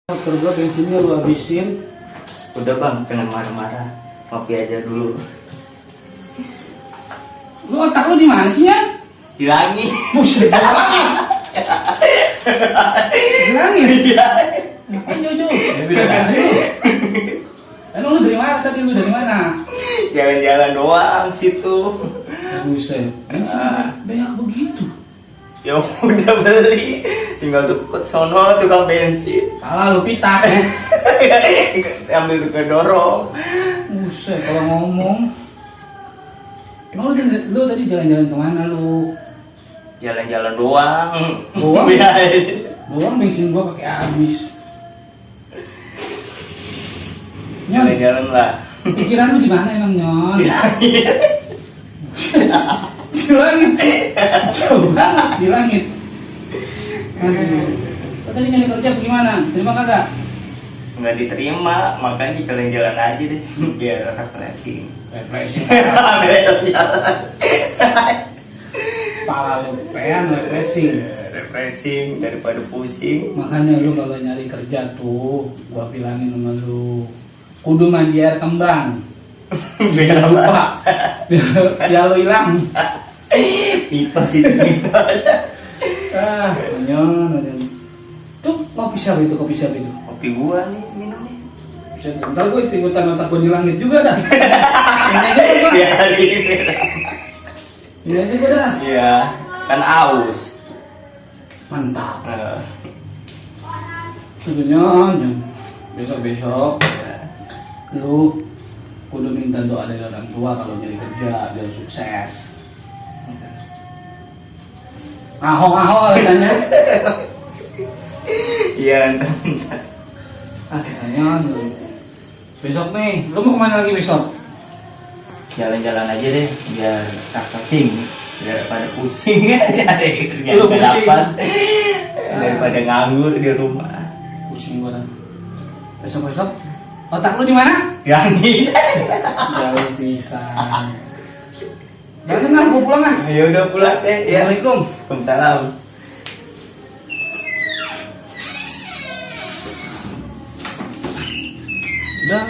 Motor gua bensinnya lu habisin. Udah bang, jangan marah-marah. Ngopi aja dulu. Lu otak lu di mana sih ya? Hilangi. Buset. Hilangin. Iya. Ngapain Jojo? Ya beda dari lu. Emang lu dari mana tadi, lu dari mana? Jalan-jalan doang situ. Buset. Bensinnya banyak begitu. Ya udah beli, tinggal deket sono tukang bensin. Salah lu pitak. Ambil ke dorong. Buset, kalau ngomong. Emang lu tadi jalan-jalan kemana lu? Jalan-jalan doang. Doang? Ya. Doang bensin gua pakai habis. Nyon, Jalan-jalan lah. pikiran lu di mana emang Nyon? Di langit. Coba di langit. Aduh. Lo tadi nyari kerja gimana? Terima kagak? Nggak diterima, makanya jalan-jalan aja deh. Biar refreshing. Refreshing. Jalan. Pala lu pean refreshing. Refreshing daripada pusing. Makanya lu kalau nyari kerja tuh, gua bilangin sama lu, kudu mandi air kembang. Biar Jangan apa? lupa. Biar sial lu hilang. Mitos itu mitos. Ah, Nyon. Tuh kopi siapa itu, kopi siapa itu? Kopi gua nih minumnya. Bisa ntar gue ikutan otak gue di langit juga dah. Ini aja gua. Ya hari ini. Ini aja gua dah. Iya, kan aus. Mantap. Eh, Tentunya Nyon. Besok-besok lu kudu minta doa dari orang tua kalau nyari kerja biar sukses. Ahong-ahong katanya. Iya. Nyon. Besok nih, lu mau kemana lagi besok? Jalan-jalan aja deh, biar refreshing, daripada pusing ya. Lu pusing. Daripada nganggur di rumah. Pusing gua dah. Besok-besok otak lu di mana? Yani. Jauh pisan. Dateng lah, gua pulang ah. Ya udah pulang deh. Ya. Assalamualaikum. Waalaikumsalam. Udah,